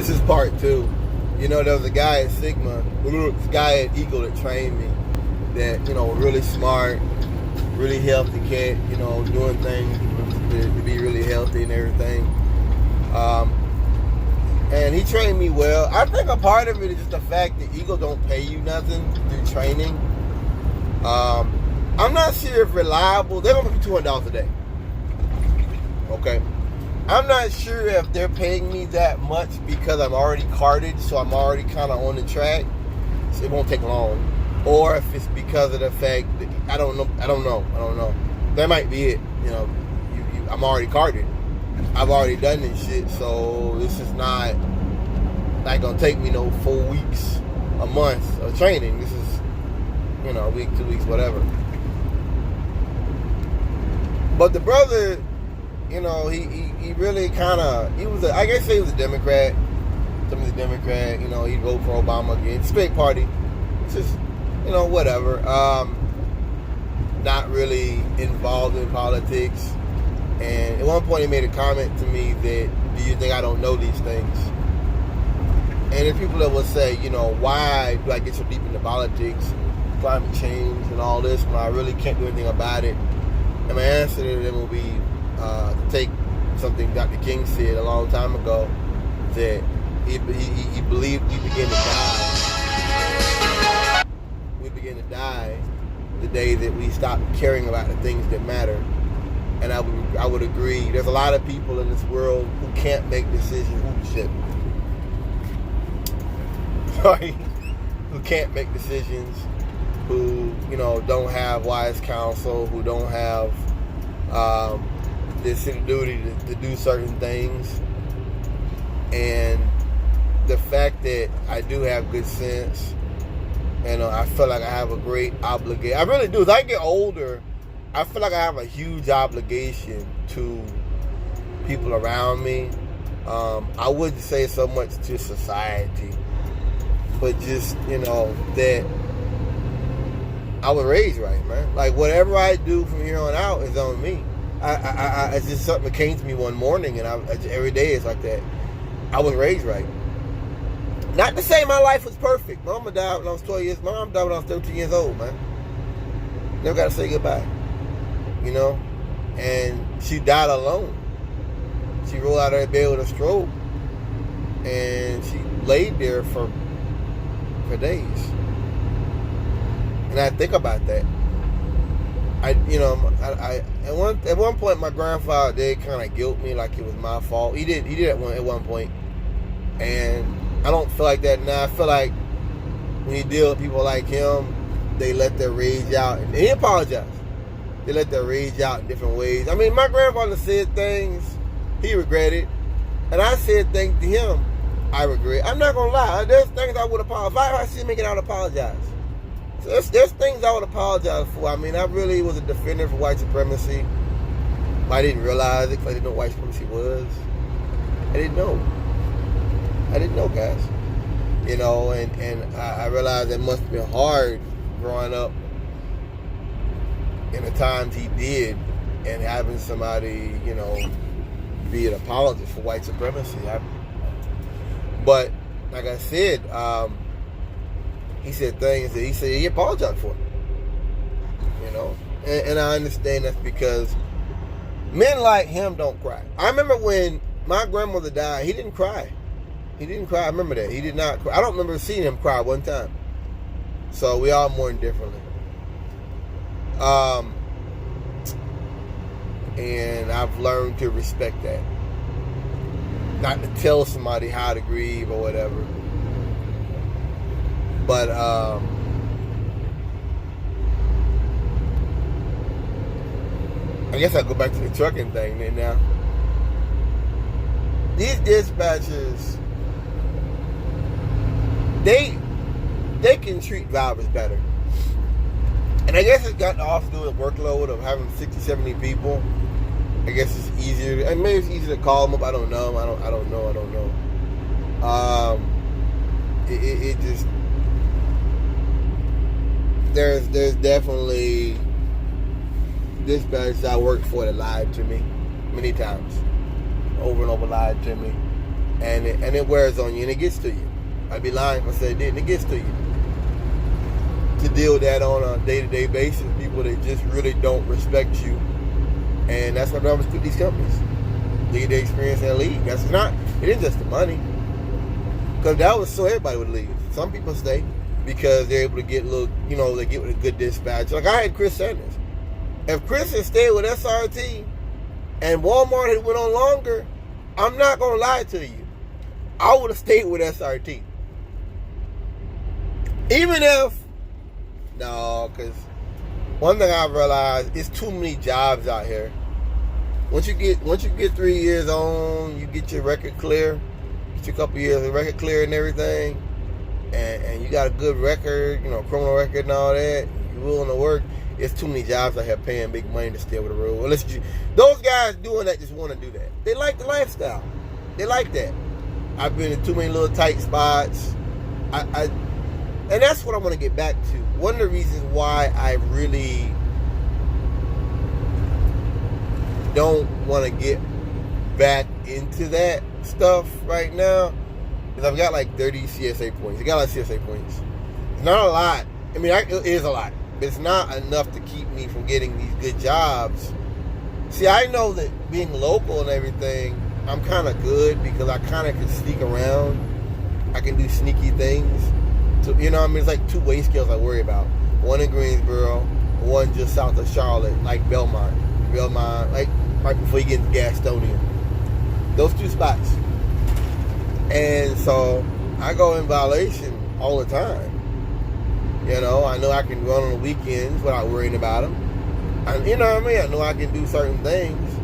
This is part 2. You know, there was a guy at Sigma, this guy at Eagle that trained me that, you know, really smart, really healthy cat, you know, doing things to be really healthy and everything. And he trained me well. I think a part of it is just the fact that Eagle don't pay you nothing through training. I'm not sure if reliable. They're gonna pay me $200 a day. Okay. I'm not sure if they're paying me that much because I'm already carded, so I'm already kind of on the track. So it won't take long. Or if it's because of the fact that I don't know. That might be it. You know, I'm already carded. I've already done this shit, so this is not gonna take me no 4 weeks, a month of training. This is, you know, a week, 2 weeks, whatever. But the brother, you know, he really kind of, I guess he was a Democrat. Somebody's a Democrat, you know, he'd vote for Obama again. Straight party. It's just, you know, whatever. Not really involved in politics. And at one point he made a comment to me that, do you think I don't know these things? And there's people that will say, you know, why do I get so deep into politics, climate change and all this when I really can't do anything about it? And my answer to them will be to take something Dr. King said a long time ago, that he believed we begin to die. We begin to die the day that we stop caring about the things that matter. And I would agree. There's a lot of people in this world who can't make decisions. Who can't make decisions, who, you know, don't have wise counsel, who don't have this duty to do certain things. And the fact that I do have good sense, and I feel like I have a great obligation. I really do. As I get older, I feel like I have a huge obligation to people around me. I wouldn't say so much to society, but just, you know, that I was raised right, man. Like, whatever I do from here on out is on me. It's just something that came to me one morning, and every day is like that. I was raised right. Not to say my life was perfect. Mama died when I was 12 years. Mom died when I was 13 years old, man. Never got to say goodbye. You know? And she died alone. She rolled out of her bed with a stroke. And she laid there for days. And I think about that. At one point my grandfather did kind of guilt me like it was my fault. He did at one point. And I don't feel like that now. I feel like when you deal with people like him, they let their rage out. And he apologized. They let their rage out in different ways. I mean, my grandfather said things he regretted. And I said things to him I regret. I'm not going to lie. There's things I would apologize. If I see him making, I would apologize. So there's things I would apologize for. I mean, I really was a defender for white supremacy. I didn't realize it because I didn't know what white supremacy was. I didn't know, guys. You know, and I realized it must have been hard growing up in the times he did and having somebody, you know, be an apologist for white supremacy. But, like I said, he said things that he apologized for. You know? And I understand that's because men like him don't cry. I remember when my grandmother died, he didn't cry. He didn't cry. I remember that. He did not cry. I don't remember seeing him cry one time. So we all mourn differently. And I've learned to respect that. Not to tell somebody how to grieve or whatever. But I guess I'll go back to the trucking thing then now. These dispatchers, they can treat drivers better. And I guess it's got off to do with workload of having 60, 70 people. I guess it's easier. And maybe it's easier to call them up. I don't know. I don't know. It just, there's definitely dispatchers I worked for that lied to me many times. Over and over lied to me. and it wears on you and it gets to you. I'd be lying if I said it didn't. It gets to you. To deal with that on a day-to-day basis, people that just really don't respect you, and that's what happens with these companies. Lead the experience and leave. That's not. It isn't just the money, because that was so everybody would leave. Some people stay because they're able to get a little, they get with a good dispatch. Like I had Chris Sanders. If Chris had stayed with SRT and Walmart had went on longer, I'm not gonna lie to you, I would have stayed with SRT. Even if because one thing I've realized is too many jobs out here. Once you get 3 years on, you get your record clear, get your couple years of record clear and everything, and you got a good record, criminal record and all that, you're willing to work. It's too many jobs out here paying big money to stay with the road. Well, those guys doing that just want to do that. They like the lifestyle. They like that. I've been in too many little tight spots. And that's what I want to get back to. One of the reasons why I really don't want to get back into that stuff right now is I've got like 30 CSA points. I got a lot of CSA points. It's not a lot. I mean, it is a lot. But it's not enough to keep me from getting these good jobs. See, I know that being local and everything, I'm kind of good because I kind of can sneak around. I can do sneaky things. So, it's like 2 weight scales I worry about. One in Greensboro, one just south of Charlotte, like Belmont, like right before you get into Gastonia. Those 2 spots. And so I go in violation all the time. I know I can run on the weekends without worrying about them. And I know I can do certain things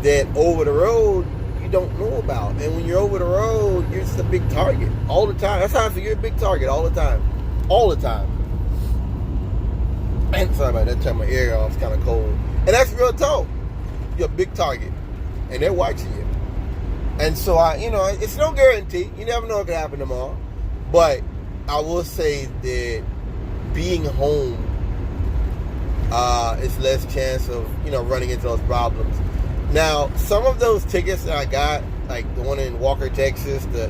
that over the road you don't know about. And when you're over the road, you're just a big target all the time. That's how I feel. You're a big target all the time. All the time. And sorry about that. Turn my ear off. It's kind of cold. And that's real talk. You're a big target. And they're watching you. And so, it's no guarantee. You never know what can happen tomorrow. But I will say that being home is less chance of, running into those problems. Now, some of those tickets that I got, like the one in Walker, Texas, the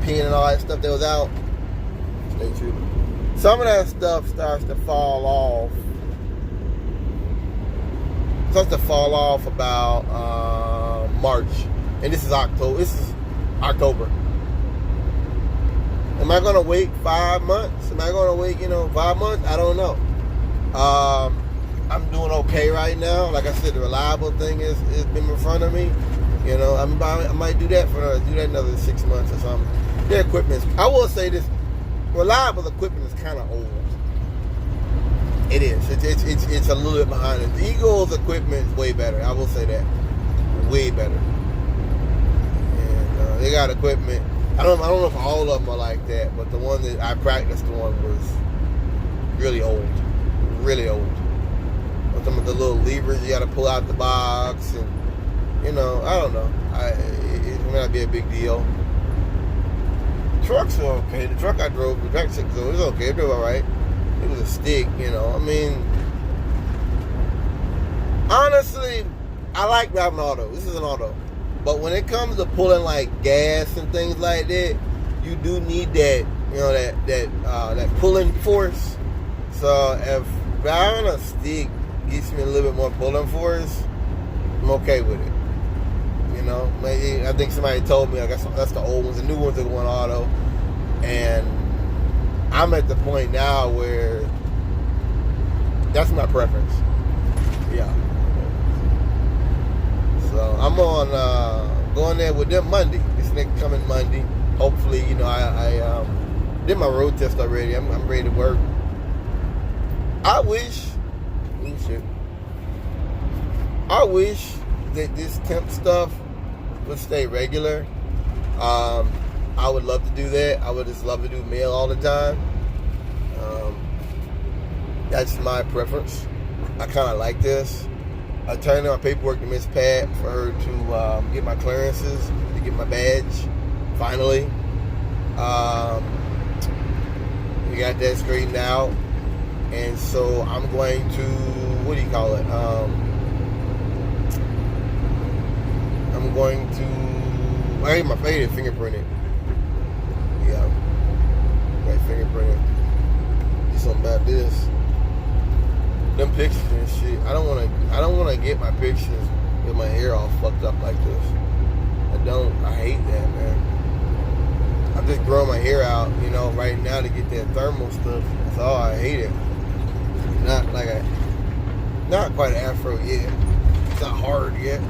pin and all that stuff that was out, stay true. Some of that stuff starts to fall off. About March, and this is October. Am I going to wait 5 months? Am I going to wait, 5 months? I don't know. I'm doing okay right now. Like I said, the reliable thing has been in front of me. I might do that another 6 months or something. Their equipment, I will say this, reliable equipment is kind of old. It is. It's a little bit behind it. The Eagle's equipment is way better. I will say that. Way better. And they got equipment. I don't know if all of them are like that, but the one that I practiced on was really old. Really old. With some of the little levers you got to pull out the box, and I don't know. It may not be a big deal. Trucks are okay. The truck I drove, the track 6, so it was okay. It drove all right. It was a stick, honestly, I like driving an auto. This is an auto. But when it comes to pulling like gas and things like that, you do need that, that pulling force. So if driving a stick gives me a little bit more pulling force, I'm okay with it. Maybe I think somebody told me that's the old ones. The new ones are going auto, and I'm at the point now where that's my preference. Yeah. So I'm on going there with them Monday. This next coming Monday. Hopefully, I did my road test already. I'm ready to work. I wish that this temp stuff would stay regular. I would love to do that. I would just love to do mail all the time. That's my preference. I kind of like this. I turned in my paperwork to Miss Pat for her to get my clearances, to get my badge, finally. We got that straightened out. And so I'm going to, I'm going to I hate my face fingerprinted. Yeah. Like fingerprinted. Do something about this. Them pictures and shit. I don't wanna get my pictures with my hair all fucked up like this. I hate that, man. I'm just growing my hair out, right now to get that thermal stuff. That's all. I hate it. Not quite an afro yet. It's not hard yet.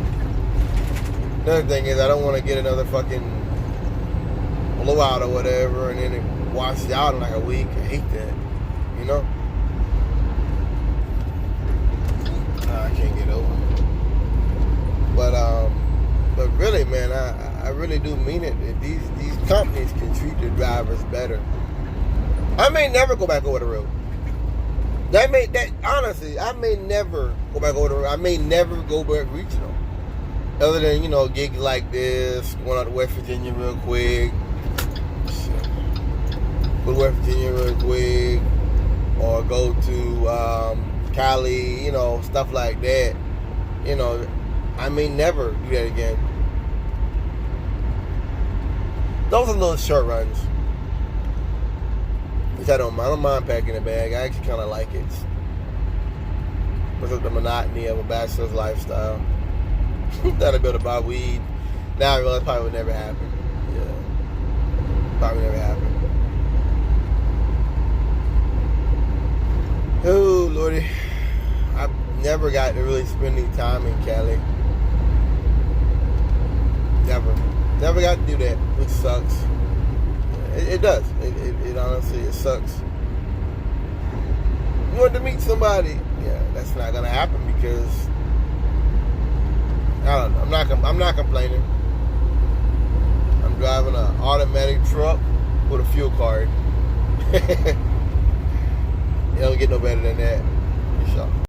Another thing is I don't want to get another fucking blowout or whatever and then it washes out in like a week. I hate that. I can't get over it. But really, man, I really do mean it. These companies can treat their drivers better. I may never go back over the road. Honestly, I may never go back over the road. I may never go back regional. Other than, gigs like this, going out to West Virginia real quick. Go to West Virginia real quick. Or go to Cali, stuff like that. I may never do that again. Those are little short runs. Which I don't mind. I don't mind packing a bag. I actually kind of like it. What's up the monotony of a bachelor's lifestyle. Not a bit about weed. Now I realize probably would never happen. Yeah. Probably never happen. Oh, Lordy. I've never got to really spend any time in Cali. Never got to do that, which sucks. It does. It honestly, it sucks. You want to meet somebody? Yeah, that's not gonna happen because I don't know. I'm not complaining. I'm driving an automatic truck with a fuel card. You don't get no better than that. For sure.